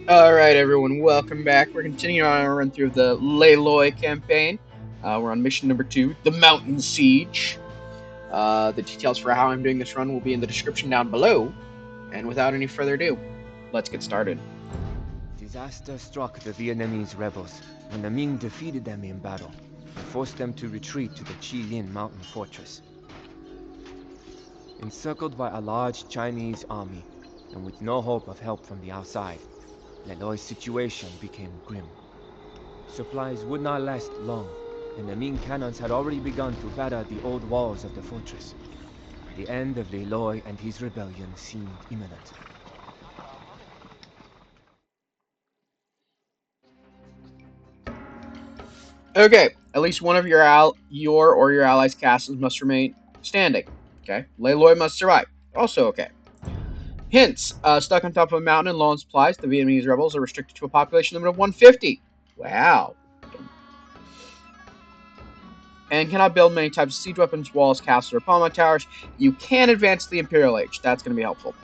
Alright, everyone, welcome back. We're continuing on our run through the Layloy campaign. We're on mission number 2, the Mountain Siege. The details for how I'm doing this run will be in the description down below. And without any further ado, let's get started. Disaster struck the Vietnamese rebels when the Ming defeated them in battle and forced them to retreat to the Chi Linh mountain fortress. Encircled by a large Chinese army and with no hope of help from the outside, Leloy's situation became grim. Supplies would not last long, and the Ming cannons had already begun to batter the old walls of the fortress. The end of Leloy and his rebellion seemed imminent. Okay, at least one of your or your allies' castles must remain standing. Okay, Layloy must survive. Also okay. Hints: stuck on top of a mountain and low on supplies, the Vietnamese rebels are restricted to a population limit of 150. Wow. And cannot build many types of siege weapons, walls, castles, or pommel towers. You can advance to the Imperial Age. That's going to be helpful.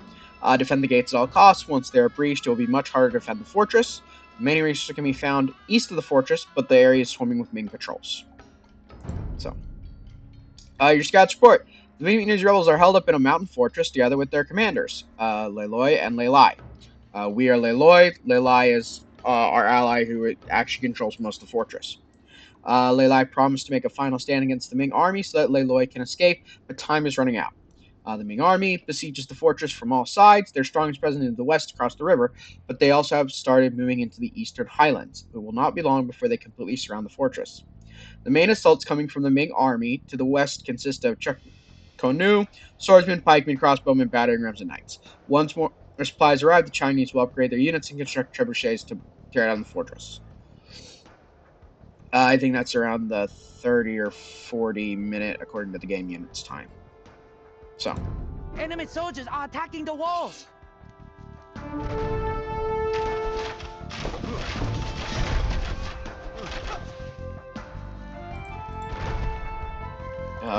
Defend the gates at all costs. Once they are breached, it will be much harder to defend the fortress. Many resources can be found east of the fortress, but the area is swarming with Ming patrols. So, your scouts report. The Vietnamese rebels are held up in a mountain fortress together with their commanders, Leloy and Leilai. We are Leloy. Leilai is our ally who actually controls most of the fortress. Leilai promised to make a final stand against the Ming army so that Leloy can escape, but time is running out. The Ming army besieges the fortress from all sides. Their strongest presence in the west across the river, but they also have started moving into the eastern highlands. It will not be long before they completely surround the fortress. The main assaults coming from the Ming army to the west consist of Konu, swordsmen, pikemen, crossbowmen, battering rams, and knights. Once more supplies arrive, the Chinese will upgrade their units and construct trebuchets to tear down the fortress. I think that's around the 30 or 40 minute, according to the game unit's time. So. Enemy soldiers are attacking the walls!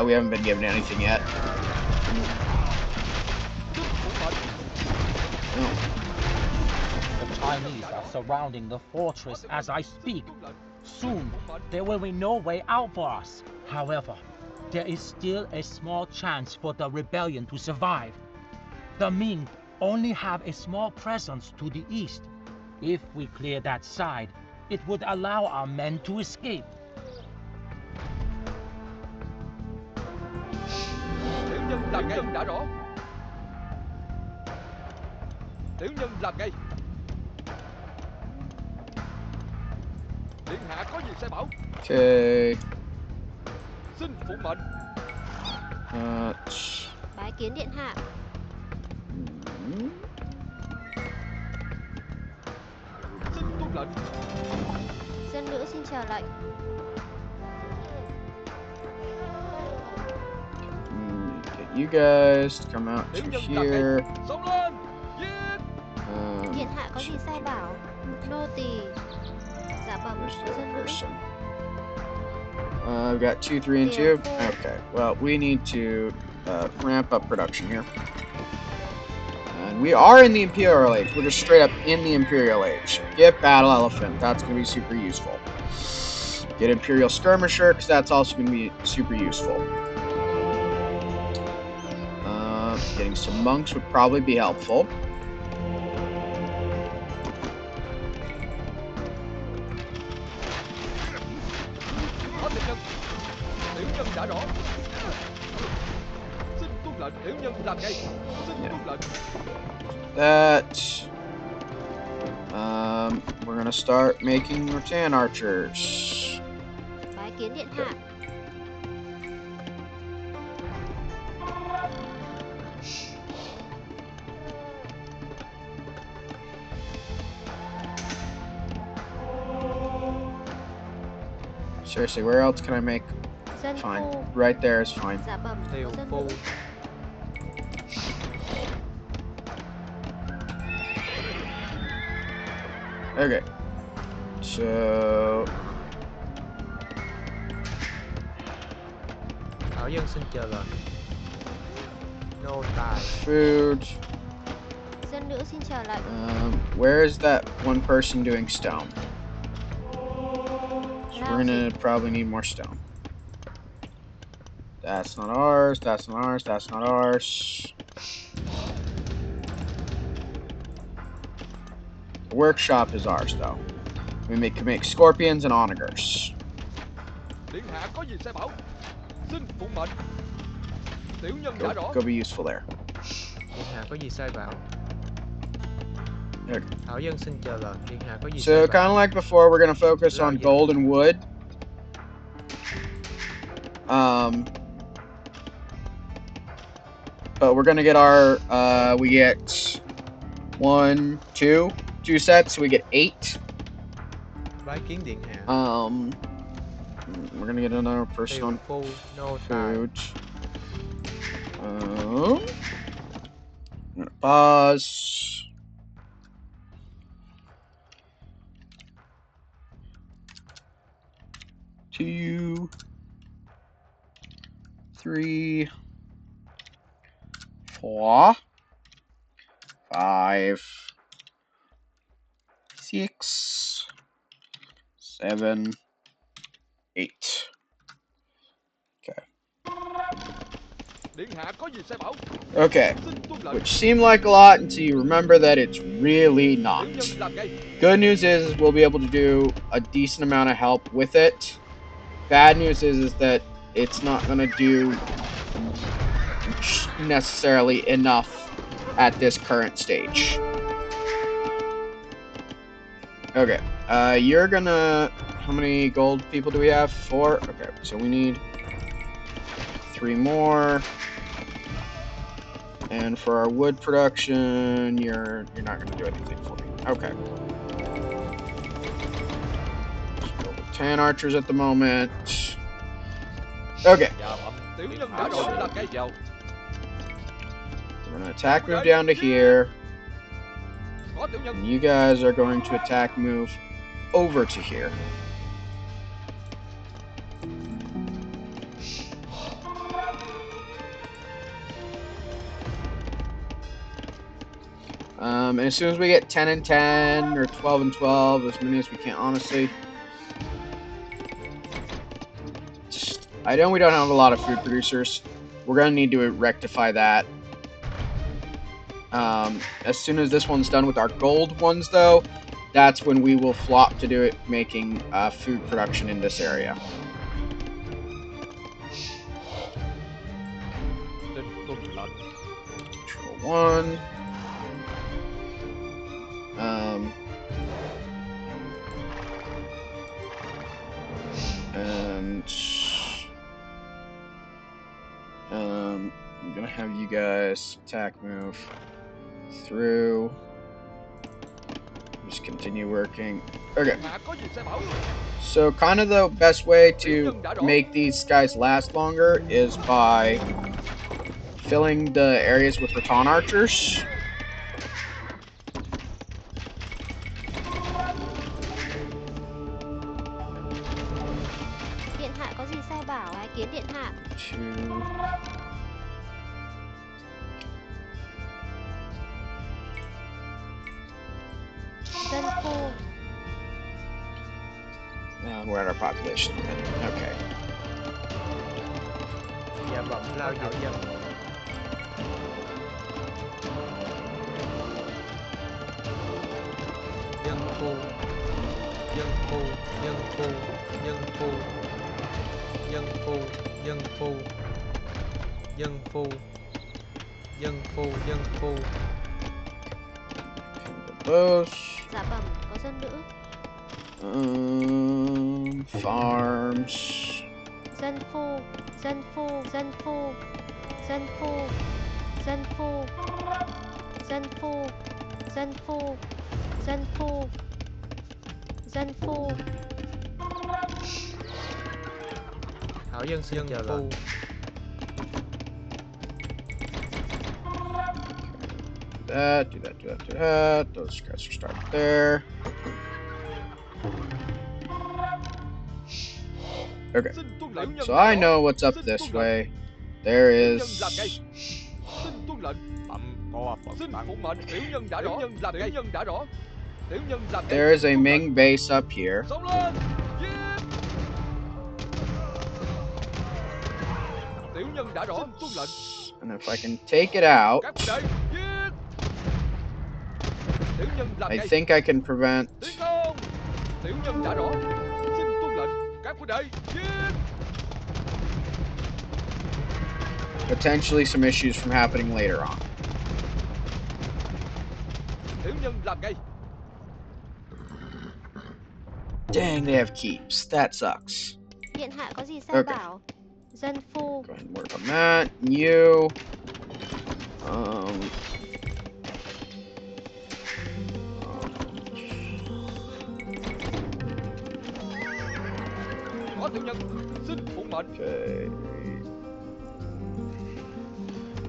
We haven't been given anything yet. The Chinese are surrounding the fortress as I speak. Soon, there will be no way out for us. However, there is still a small chance for the rebellion to survive. The Ming only have a small presence to the east. If we clear that side, it would allow our men to escape. Tiểu nhân làm ngay đã rõ. Tiểu nhân làm ngay. Điện hạ có gì sai bảo. Okay. Xin phụ mệnh. Bái kiến điện hạ. Xin tuân lệnh. Dân nữ xin chờ lệnh. Get you guys to come out to here. Điện hạ có gì sai bảo? Nô tỳ dạ bẩm dân nữ. I've got 2, 3, and 2. Okay, well, we need to ramp up production here. And we are in the Imperial Age. We're just straight up in the Imperial Age. Get Battle Elephant. That's going to be super useful. Get Imperial Skirmisher, because that's also going to be super useful. Getting some monks would probably be helpful. That. We're gonna start making rattan archers. Bái kiến điện hạ. Seriously, where else can I make? Fine. Right there is fine. Dạ bẩm dân nữ. Okay. So. Thảo dân xin chờ lệnh. Nô tài. Food. Dân dân nữ xin chờ lệnh. Where is that one person doing stone? So we're gonna probably need more stone. That's not ours, that's not ours, that's not ours. The workshop is ours, though. We can make scorpions and onagers. Điện hạ có gì sai bảo. Xin phụng mệnh. Tiểu nhân đã rõ. Go be useful there. Điện hạ có gì sai bảo? There. Thảo dân xin chờ lệnh. Điện hạ có gì So, sai kind bảo? of like before, we're gonna focus on gold and wood. But we're gonna get our, we get 2 sets, so we get 8. Bái kiến điện hạ. We're gonna get another person on Phu nô tài. food. I'm gonna pause. Two, 3, 4, 5, 6, 7, 8. Okay. Điện hạ có gì sai bảo. Okay. Xin tuân lệnh. Which seemed like a lot until you remember that it's really not. Tiểu nhân làm ngay. Good news is we'll be able to do a decent amount of help with it. Bad news is that it's not going to do necessarily enough at this current stage. Okay, you're gonna... How many gold people do we have? 4? Okay, so we need 3 more. And for our wood production, you're not gonna do anything for me. Okay. So 10 archers at the moment. Okay. Tiểu nhân đã rõ. Làm ngay. We're gonna attack move down to here. Có tiểu nhân. And you guys are going to attack move over to here. And as soon as we get 10 and 10, or 12 and 12, as many as we can, honestly. I know we don't have a lot of food producers. We're going to need to rectify that. As soon as this one's done with our gold ones, though, that's when we will flop to do it, making food production in this area. Control 1. And I'm gonna have you guys attack move through. Just continue working. Okay. So kind of the best way to make these guys last longer is by filling the areas with photon archers. Điện hạ có gì sai bảo ái kiến điện hạ. 2. Dân phu. We're at our population limit. Okay. Dạ bẩm lao thảo dân. Dân phu. Dân phu. Dân phu. Dân phu. Dân phu. Dân phu. Dân phu. Dân phu. Dân phu. Those. Dạ bẩm có dân nữ. Farms. Dân phu. Dân phu. Dân phu. Dân phu. Dân phu. Dân phu. Dân phu. Dân phu. Dân phu. Thảo dân xin chờ lệnh. Do that, do that, do that, do that. Those guys are starting there. Okay. So I know what's up this way. There is Xin phụng mệnh, tiểu nhân đã rõ. Tiểu nhân làm tiểu nhân đã rõ. Tiểu nhân làm There is a Ming base up here. Xông lên, giết. Tiểu nhân đã rõ, tuân lệnh. And if I can take it out, Các huynh đệ, giết. Tiểu nhân làm I ngay. think I can prevent Tiến công. Tiểu nhân đã rõ. Xin tuân lệnh. Các huynh đệ, giết. potentially some issues from happening later on. Tiểu nhân làm ngay. Dang, they have keeps. That sucks. Điện hạ có gì sai Okay. bảo? Dân phu. Go ahead and work on that. You. Có tiểu nhân. Xin phụng mệnh. Okay.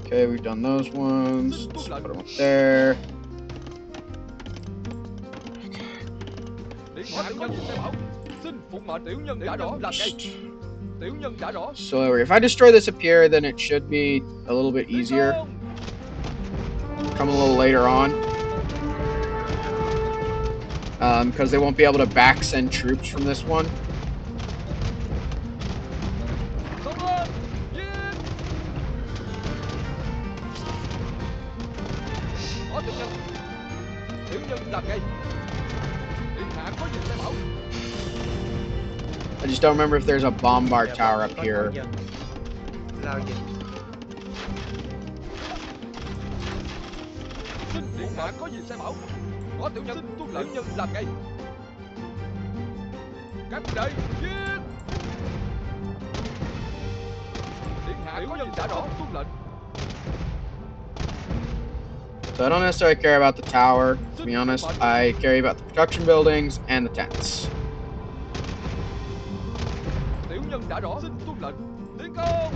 Okay, we've done those ones. Let's put them up there. Điện hạ tiểu nhân sẽ bảo. Xin phụng mệnh. Tiểu nhân đã rõ, làm ngay. Tiểu nhân đã rõ. So if I destroy this up here, then it should be a little bit easier. Come a little later on. Because they won't be able to back send troops from this one. Xông lên, giết. Có tiểu nhân. Tiểu nhân làm ngay. Điện hạ có gì sẽ bảo. I just don't remember if there's a bombard tower up here. Lao dịch. Xin điện hạ có gì sẽ bảo. Có tiểu nhân. Xin tuân lệnh. Tiểu nhân làm ngay. Các huynh đệ, giết. Điện hạ có gì đã rõ, tuân lệnh. So I don't necessarily care about the tower. To be honest, I care about the production buildings and the tents. Tiểu nhân đã rõ, xin tuân lệnh. Tiến công.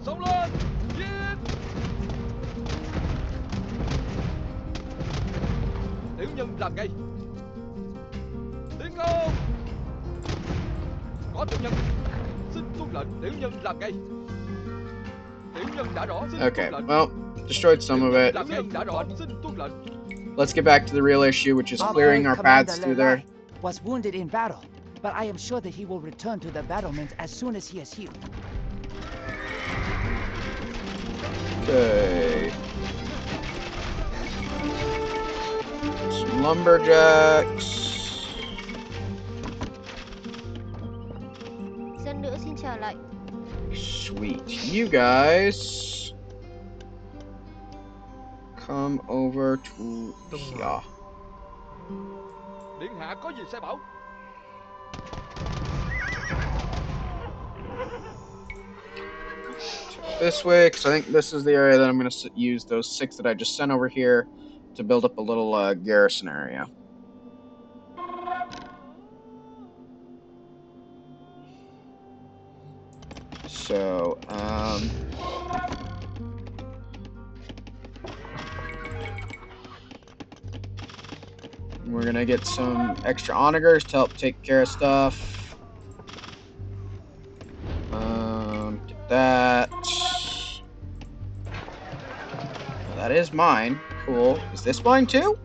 Xông lên, giết. Tiểu nhân làm ngay. Tiến công. Có tiểu nhân. Xin tuân lệnh. Tiểu nhân làm ngay. Tiểu nhân đã rõ, xin Okay, tuân lệnh. well, destroyed some of it. Làm ngay đã rõ, xin tuân lệnh. Let's get back to the real issue, which is Our clearing brave our paths commander through there. Lelai was wounded in battle, but I am sure that he will return to the battlements as soon as he is healed. Okay. Some lumberjacks. Dân nữ xin chờ lệnh. Sweet. You guys come over to here. Điện hạ có gì sẽ bảo. This way, because I think this is the area that I'm going to use those 6 that I just sent over here to build up a little garrison area. So, we're going to get some extra onagers to help take care of stuff. Get that. That is mine. Cool. Is this mine too?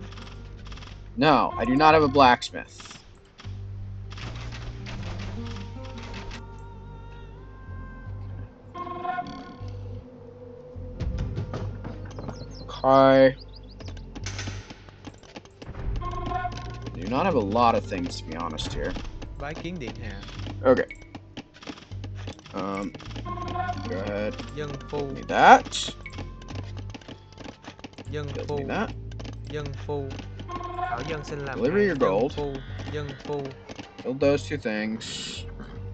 No, I do not have a blacksmith. Okay. Do not have a lot of things, to be honest here. Bái kiến điện hạ. Okay. Go ahead. Dân phu. Need that. Dân Build phu. me that. Dân phu. Thảo dân xin làm Deliver ngay. your Dân gold. phu. Dân phu. Build those 2 things.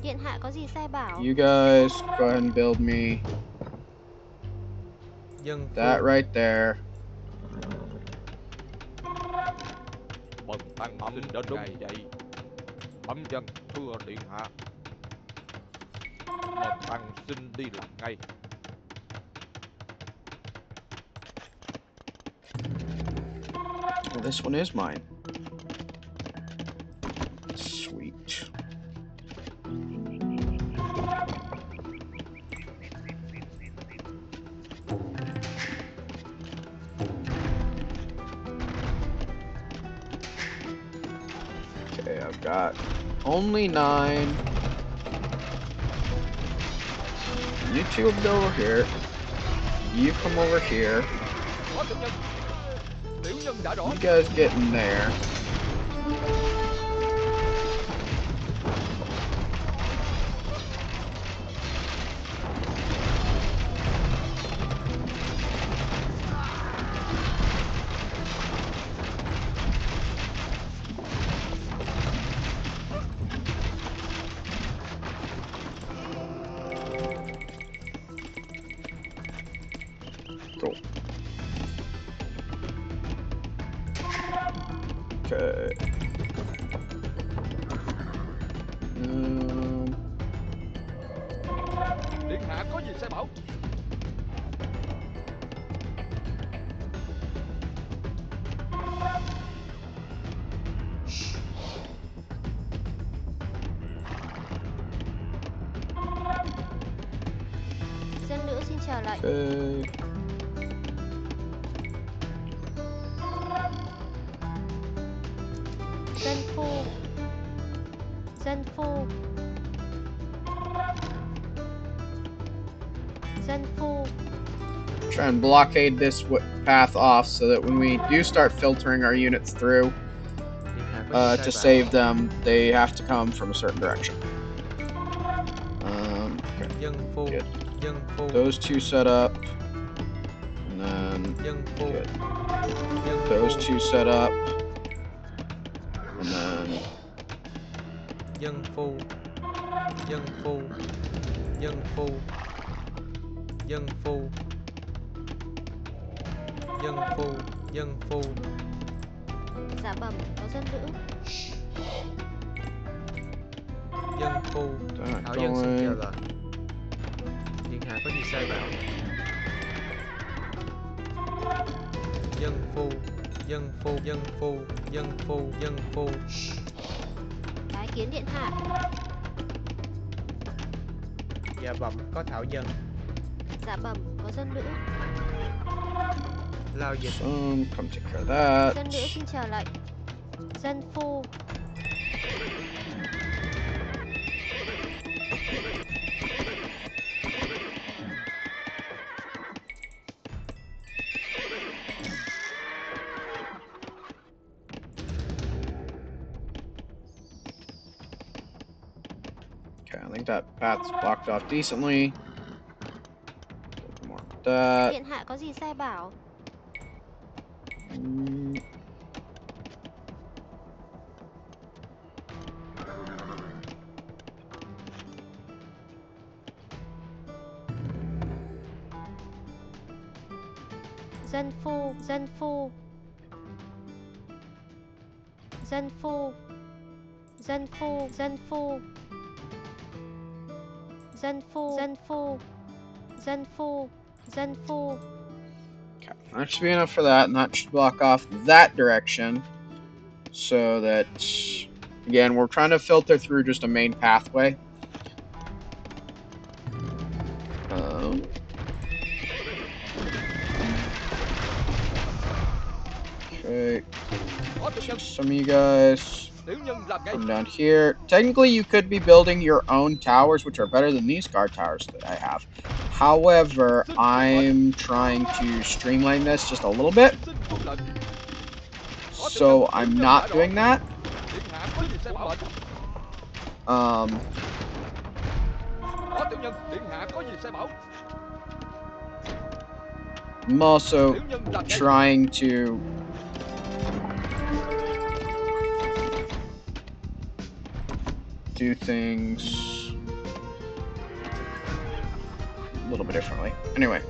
Điện hạ có gì sai bảo? You guys, go ahead and build me Dân phu. that right there. Bần tăng xin đến đúng vậy. Bẩm dân thưa điện hạ. Bần tăng xin đi làm ngay. Well, this one is mine. Sweet. Okay, I've got only 9. You two will go over here. You come over here. Có tiểu nhân. Tiểu nhân đã rõ. You guys get in there. Cool. Okay. Điện hạ có gì sai bảo. Dân nữ xin chờ lệnh. Okay. Dân phu. Dân phu. Dân phu. Try and blockade this path off so that when we do start filtering our units through, Điện hạ có gì to sai save bảo. them, they have to come from a certain direction. Okay. Dân phu. Good. Dân phu. Those two set up, and then Dân phu. good. Dân Those phu. two set up, and then Dân phu. Dân phu. Dân phu. Dân phu. Dân phu. Dân phu. Dạ bẩm, có dân nữ. Dân phu. that Thảo dân xin chào going. lệnh. Điện hạ có gì sai bảo. Dân phu. Dân phu. Dân phu. Dân phu. Dân phu. Bái kiến điện hạ. Dạ bẩm, có thảo dân. Dạ bẩm, có dân nữ. Lao dịch. Come take care of that. Dân nữ xin chờ lệnh. Dân phu. Okay, I think that path's blocked off decently. More of that. Điện hạ có gì sai bảo. Mm, Dân phu. Dân phu. Dân phu. Dân phu. Dân phu. Dân phu. Dân phu. Dân phu. Dân phu. Okay, that should be enough for that, and that should block off that direction. So that, again, we're trying to filter through just a main pathway. Okay, Có tiểu nhân. some of you guys Tiểu nhân làm ngay. come down here. Technically, you could be building your own towers, which are better than these guard towers that I have. However, I'm trying to streamline this just a little bit, Xin tuân lệnh. so I'm not doing that. Điện hạ có gì sai bảo. Um, Có tiểu nhân. Điện hạ có gì sai bảo. I'm also Tiểu nhân làm ngay. trying to do things a little bit differently. Anyway.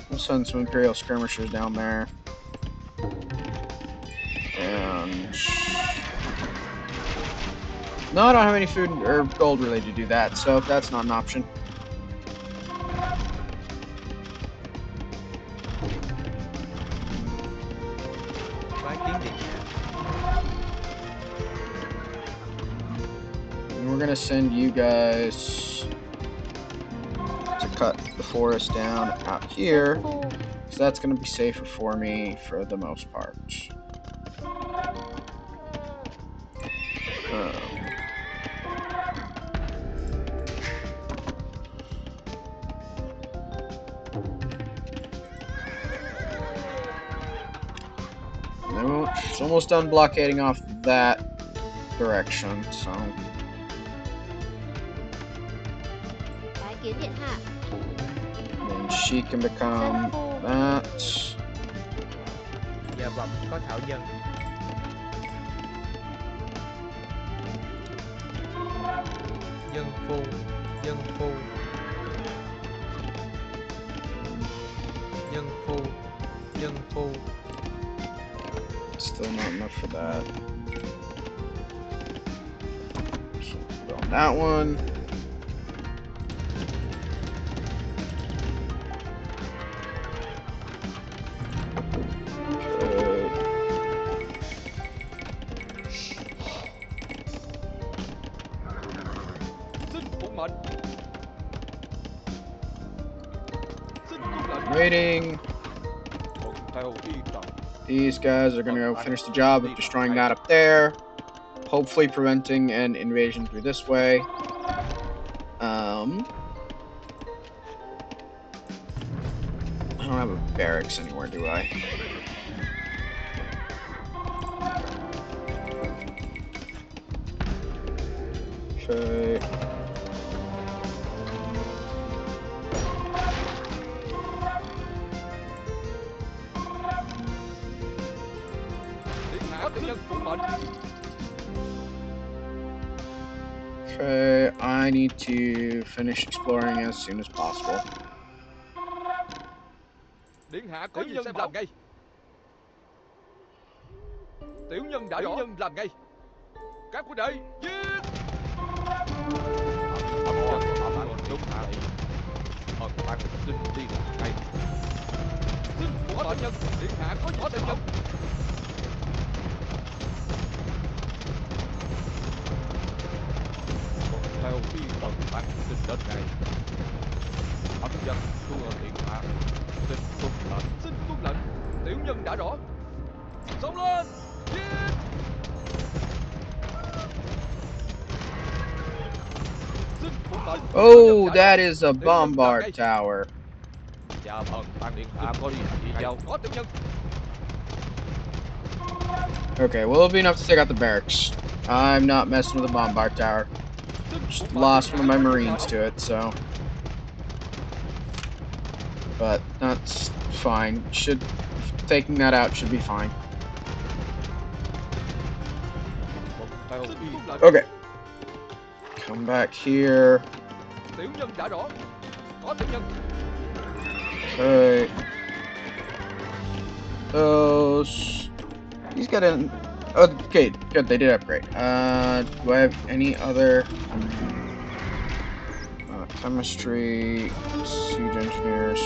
We'll send some Imperial skirmishers down there. And no, I don't have any food or gold really to do that, so that's not an option. Bái kiến điện hạ. And we're gonna send you guys to cut the forest down out here, because that's gonna be safer for me for the most part. It's almost done blockading off that direction, so. Bái kiến điện hạ. And she can become that. Dạ vâng, có thảo dân. Dân phu, dân phu. Dân phu, dân phu. Still not enough for that. So put on that one. Waiting. These guys are gonna go finish the job of destroying that up there. Hopefully preventing an invasion through this way. I don't have a barracks anywhere, do I? Okay. Okay, I need to finish exploring as soon as possible. Điện hạ có gì làm ngay. Tiểu nhân đã rõ. Tiểu nhân làm ngay. Các huynh đệ, giết! Đúng hạ. Bạn xin đi làm ngay. Xin có tiểu nhân. Điện hạ có gì tiểu nhân. Theo phi tần bạn xin đến ngay. Ấm dân thua điện hạ. Xin tuân lệnh. Xin tuân lệnh. Tiểu nhân đã rõ. Xông lên. Giết! Oh, that is a bombard tower. Okay, well, it'll be enough to take out the barracks. I'm not messing with the bombard tower. Just lost one of my marines to it, so. But that's fine. Taking that out should be fine. Okay. Come back here. Okay. Those. He's got an. Okay, good. They did upgrade. Do I have any other chemistry, siege engineers?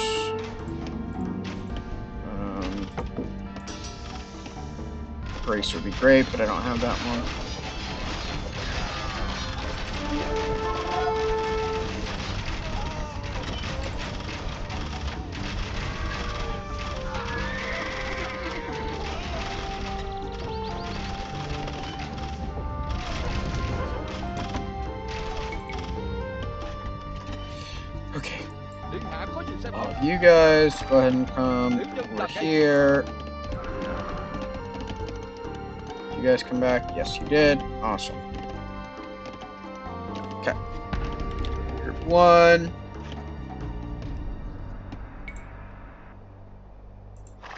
Brace would be great, but I don't have that one. Okay. You guys go ahead and come over here. You guys come back? Yes, you did. Awesome. Okay. Group 1.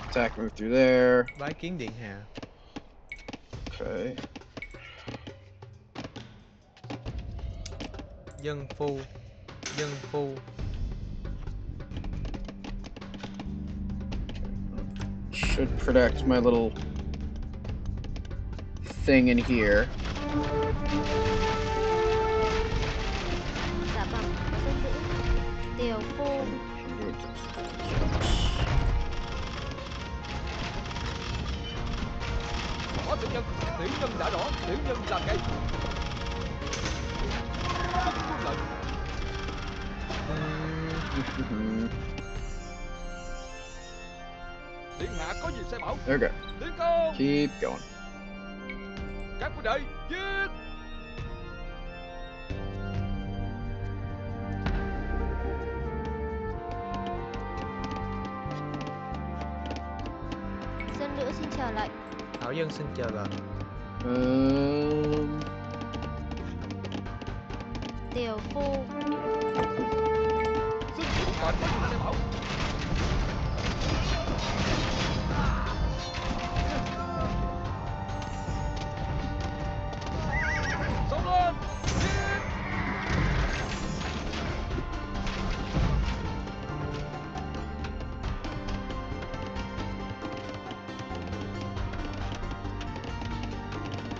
Attack move through there. Bái kiến điện hạ. Okay. Dân phu, dân phu. Should protect my little thing in here. Dạ vâng, dân giữ. Tiểu phu. Có tiểu nhân đã rõ. Tiểu nhân làm ngay. có gì sai bảo. Okay. Tiến công. Keep going. Các quân đội giết. Dân nữ xin chờ lệnh. Thảo dân xin chờ lệnh. Tiểu phu. Dịch Quân mệnh có gì sai bảo. Xông lên. Giết.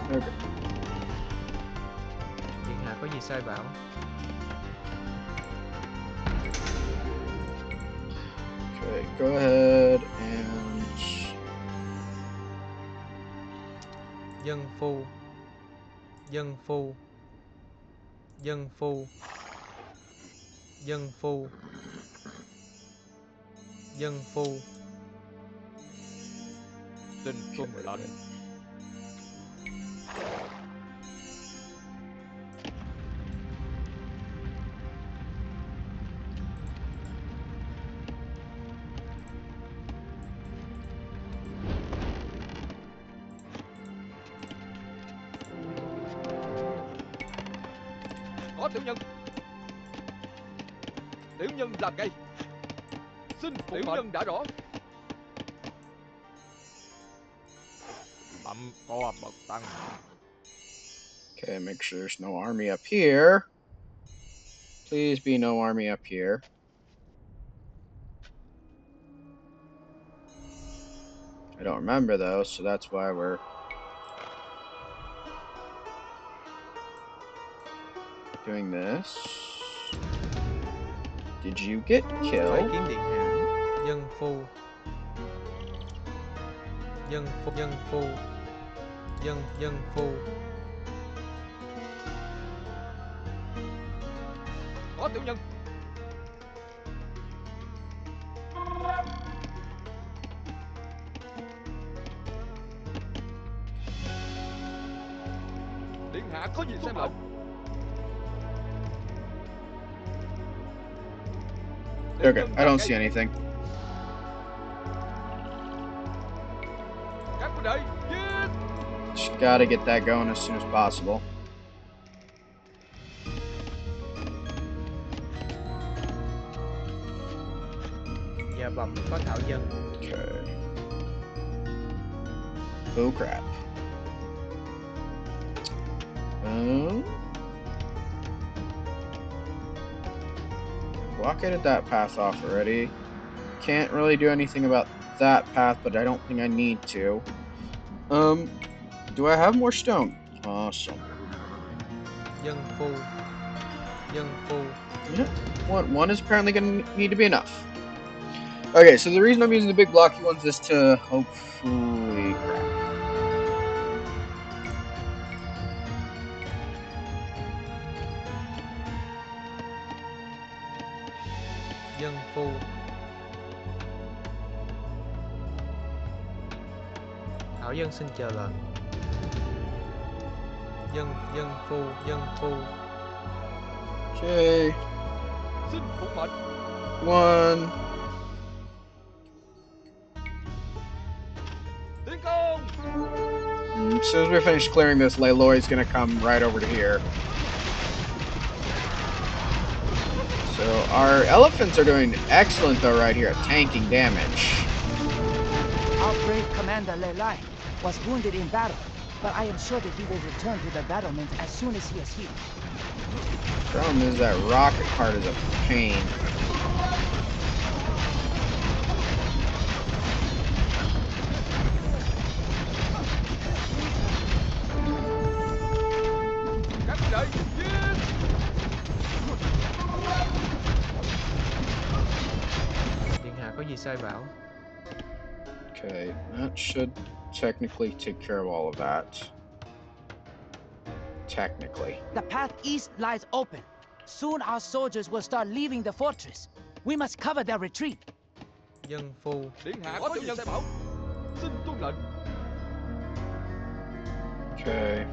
Okay. Điện hạ có gì sai bảo. Okay, go ahead and Dân phu. Dân phu. Dân phu. Dân phu. Dân phu. Xin tuân lệnh. Có tiểu nhân. Tiểu nhân làm ngay. Xin tiểu nhân đã rõ. Bẩm có bậc tăng. okay, make sure there's no army up here. Please be no army up here. I don't remember though, so that's why we're doing this. Did you get Bái killed? kiến điện hạ. Dân phu. Dân phu. Dân phu. Dân phu. Có tiểu nhân. Điện hạ có gì sai bảo. Okay, I don't see anything. Các quân đội giết. Just gotta get that going as soon as possible. Dạ bẩm có thảo dân. Okay. Oh crap. Blockaded that path off already. Can't really do anything about that path, but I don't think I need to. Do I have more stone? Awesome. Dân phu. Dân phu. Yeah, one is apparently going to need to be enough. Okay, so the reason I'm using the big blocky ones is to hopefully... Crap. Dân phu. Thảo dân xin chờ lệnh. Dân phu. Dân phu. Okay, Xin phục mệnh. one. Tiến công. As soon as we finish clearing this, Layloy's gonna come right over to here. So our elephants are doing excellent though right here at tanking damage. Our brave commander Lelai was wounded in battle, but I am sure that he will return to the battlements as soon as he is healed. Problem is that rocket part is a pain. Các quân đội giết. Điện hạ có gì sai bảo. Okay, that should technically take care of all of that. Technically. The path east lies open. Soon our soldiers will start leaving the fortress. We must cover their retreat. Dân phu. Điện hạ có gì sai bảo. Xin tuân lệnh. Okay.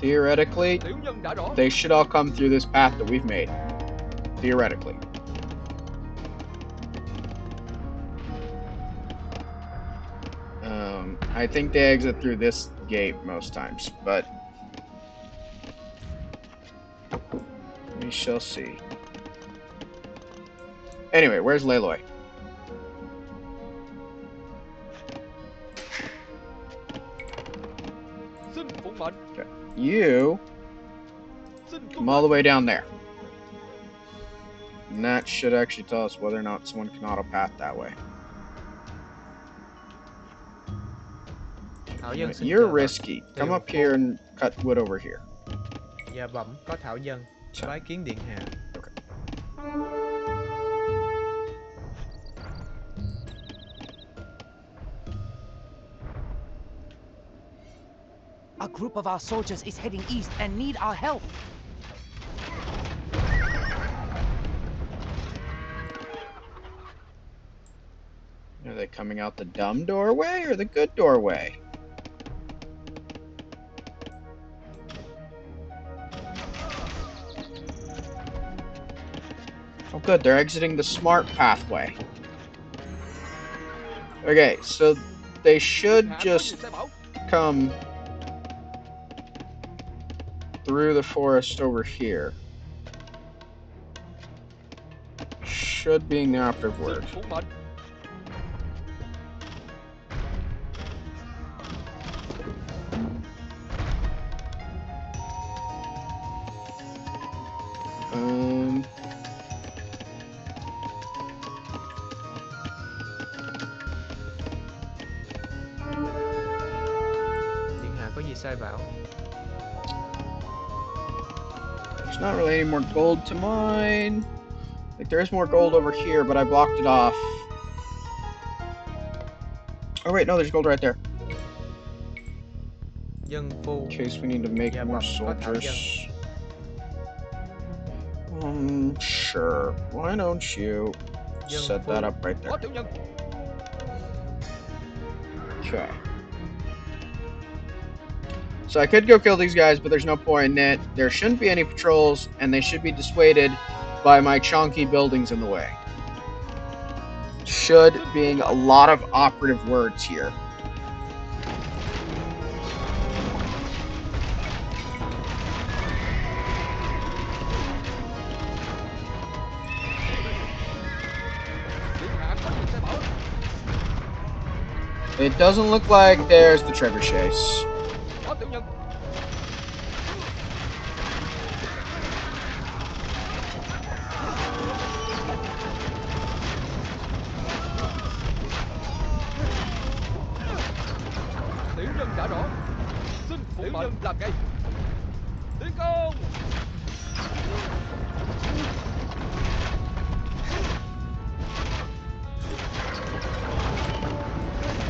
Theoretically, Tiểu nhân đã rõ. they should all come through this path that we've made. Theoretically. I think they exit through this gate most times, but we shall see. Anyway, where's Leloy? Xin phụng mệnh. Okay. You Xin tuân come all the lệnh. way down there. And that should actually tell us whether or not someone can auto path that way. Thảo dân xin You're chờ đợi. risky. Come Tiểu up here phu. and cut wood over here. Dạ bẩm có thảo dân. Bái kiến điện hạ. A group of our soldiers is heading east and need our help. Are they coming out the dumb doorway or the good doorway? Oh good, they're exiting the smart pathway. Okay, so they should just come through the forest over here. Should be in the operative word. Xin phụng mệnh. Điện hạ có gì sai bảo? There's not really any more gold to mine. Like, there is more gold over here, but I blocked it off. Oh wait, no, there's gold right there. Dân phu. In case we need to make Dạ more bẩm có thảo dân. soldiers. Sure. Why don't you Dân set phu. that up right Có there? tiểu nhân. Okay. So I could go kill these guys, but there's no point in it. There shouldn't be any patrols, and they should be dissuaded by my chunky buildings in the way. Should being a lot of operative words here. Điện hạ có gì sai bảo. It doesn't look like there's the trebuchets. Có tiểu nhân. Tiểu nhân đã rõ. Xin phụng mệnh. Tiểu nhân làm ngay. Tiến công.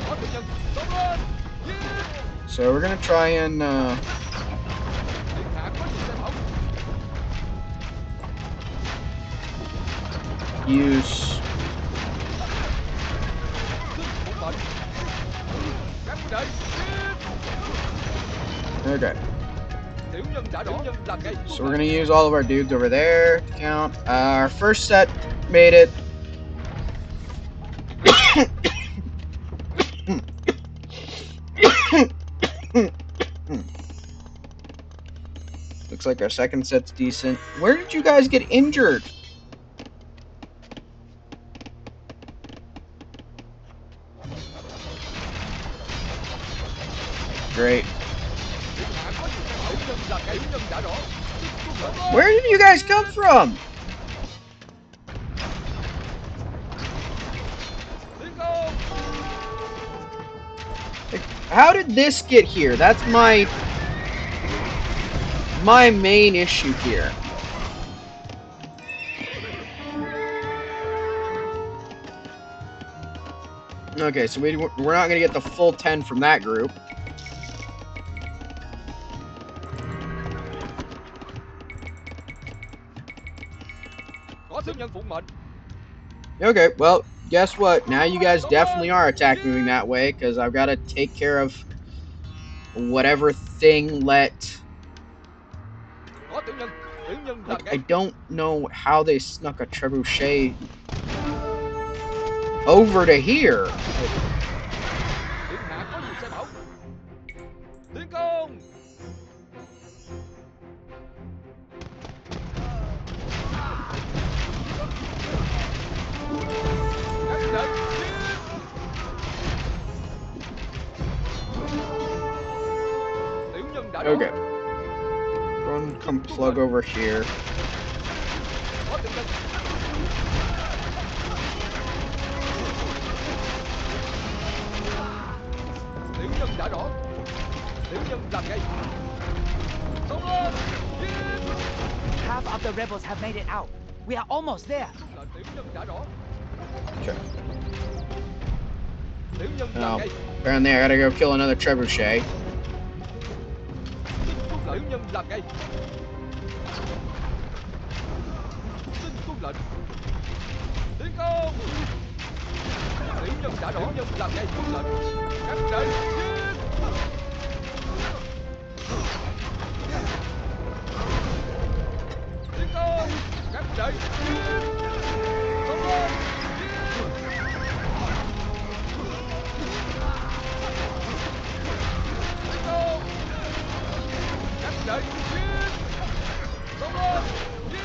Có tiểu nhân. Xông lên. Giết. So we're gonna try and Điện hạ có gì sai bảo. use. Xin phụng mệnh. Các huynh đệ. Giết. Okay. Tiểu nhân đã rõ. Tiểu nhân làm ngay. So we're gonna use all of our dudes over there to count. Our first set made it. Looks like our second set's decent. Where did you guys get injured? Great. Điện hạ có gì sai bảo. Tiểu nhân làm ngay. Tiểu nhân đã rõ. Xin tuân lệnh. Where did you guys come from? Tiến công. How did this get here? That's my main issue here. Okay, so we're not gonna get the full 10 from that group. Có Có nhân phụng mệnh. Okay, well, guess what? Now you guys definitely are attack moving that way, because I've got to take care of whatever thing let... Có tiểu nhân làm Like, ngay. I don't know how they snuck a trebuchet over to here. Điện hạ có gì sai bảo. Tiến công. Các lệnh chiến. Tiểu nhân đã Okay. Go and come plug over here. Có tiểu nhân. Tiểu nhân đã rõ. Tiểu nhân làm ngay. Xông lên. Chiến. Half of the rebels have made it out. We are almost there. Là tiểu nhân đã rõ. Okay. Tiểu nhân làm Now, ngay. apparently I gotta go kill another trebuchet. Xin tuân lệnh. Tiểu nhân làm ngay. Xin tuân lệnh. Tiến công. Tiểu nhân đã rõ. Tiểu nhân làm ngay. Tuân lệnh. Các lệnh chiến. Tiến công. Các lệnh chiến. Xông lên. Chiến. Tiến công. Các lệnh chiến. Xông lên. Chiến.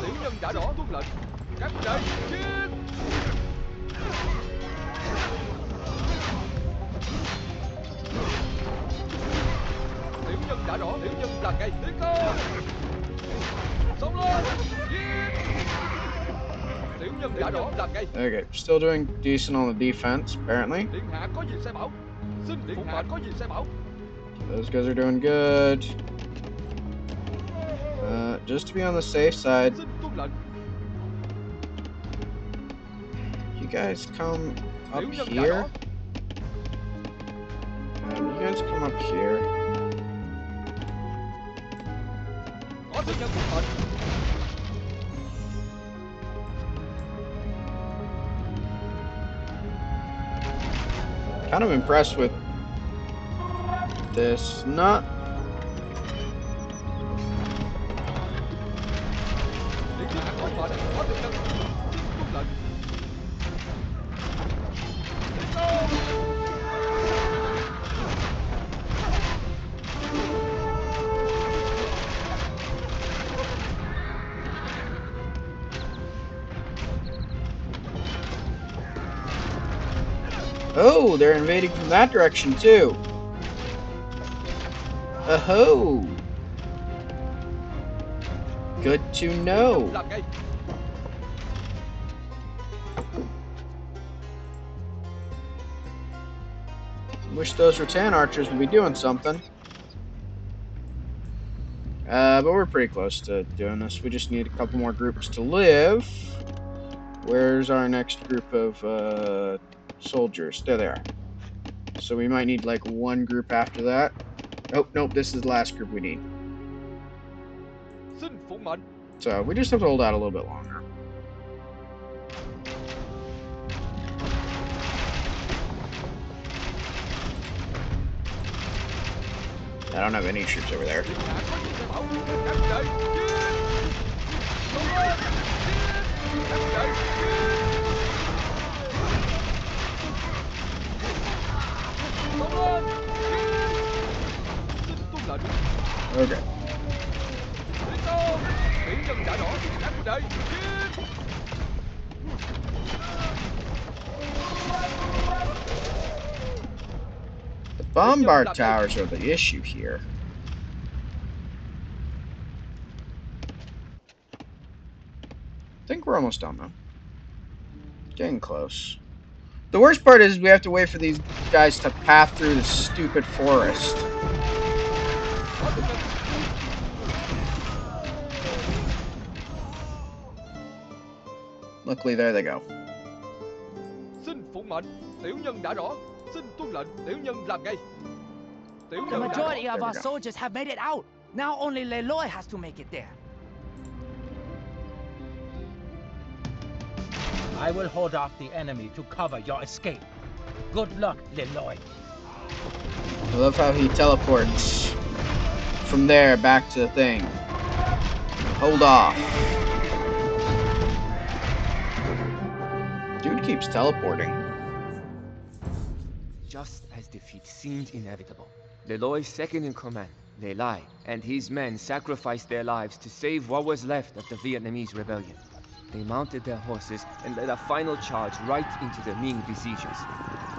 Tiểu nhân đã rõ. Tuân lệnh. Các lệnh chiến. Tiểu nhân đã rõ. Tiểu nhân làm ngay. Tiến công. Xông lên. Chiến. Tiểu nhân đã rõ. Làm ngay. Okay, still doing decent on the defense, apparently. Điện hạ có gì sai bảo. Xin điện hạ có gì sai bảo. Those guys are doing good. Just to be on the safe side, Xin tuân lệnh. you guys come up Tiểu nhân đã here. rõ. You guys come up here. Có tiểu nhân phụng mệnh. Kind of impressed with this. Not Điện hạ có mệnh. Có tiểu nhân. Xin tuân lệnh. Tiến công. Oh, they're invading from that direction too. Oh. Good to know. Làm ngay. Wish those rattan archers would be doing something. But we're pretty close to doing this. We just need a couple more groups to live. Where's our next group of soldiers? There they are. So we might need like one group after that. Oh, nope, this is the last group we need. Xin phụng mệnh. So we just have to hold out a little bit longer. I don't have any troops over there. Điện hạ có gì sai bảo. Các lệnh chiến. Xông lên. Chiến. Các lệnh chiến. Xông lên. Chiến. Xin tuân lệnh. Okay. Tiến công. Tiểu nhân đã rõ. Các lệnh chiến. The bombard towers are the issue here. I think we're almost done though. Getting close. The worst part is we have to wait for these guys to pass through the stupid forest. Luckily, there they go. Xin phụng mệnh. Tiểu nhân đã rõ. Xin tuân lệnh. Tiểu nhân làm ngay. Tiểu The nhân đã rõ. majority of There we our go. soldiers have made it out. Now only Leloy has to make it there. I will hold off the enemy to cover your escape. Good luck, Leloy. I love how he teleports from there back to the thing. Hold off. Dude keeps teleporting. Just as defeat seemed inevitable, Leloy's second in command, Lelai, and his men sacrificed their lives to save what was left of the Vietnamese rebellion. They mounted their horses and led a final charge right into the Ming besiegers.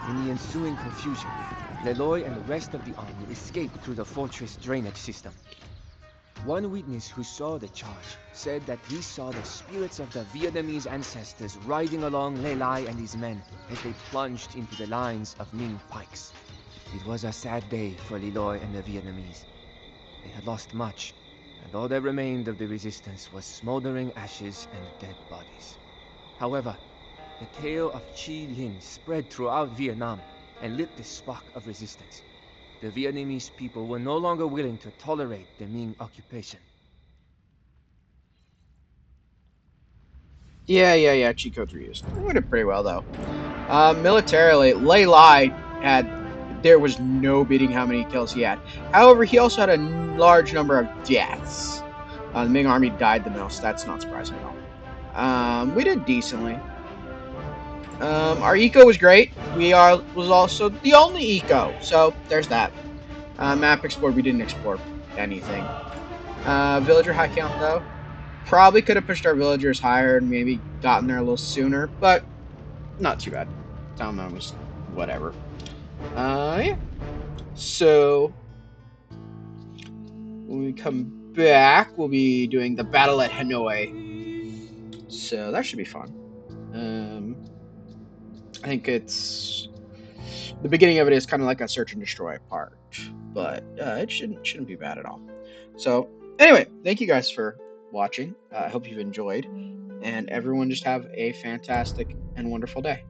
In the ensuing confusion, Leloy and the rest of the army escaped through the fortress drainage system. One witness who saw the charge said that he saw the spirits of the Vietnamese ancestors riding along Lelai and his men as they plunged into the lines of Ming pikes. It was a sad day for Leloy and the Vietnamese. They had lost much, and all that remained of the resistance was smoldering ashes and dead bodies. However, the tale of Chi Linh spread throughout Vietnam and lit the spark of resistance. The Vietnamese people were no longer willing to tolerate the Ming occupation. Yeah. Cheat codes were used. We did pretty well, though. Militarily, Lei Lai there was no beating how many kills he had. However, he also had a large number of deaths. The Ming army died the most. That's not surprising at all. We did decently. Our eco was great. Was also the only eco, so there's that. Map explored, we didn't explore anything. Villager high count, though. Probably could have pushed our villagers higher and maybe gotten there a little sooner, but not too bad. Town was whatever. Yeah. So when we come back, we'll be doing the battle at Hanoi. So that should be fun. I think it's the beginning of it is kind of like a search and destroy part, but it shouldn't be bad at all. So anyway, thank you guys for watching. I hope you've enjoyed, and everyone just have a fantastic and wonderful day.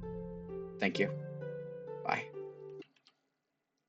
Thank you.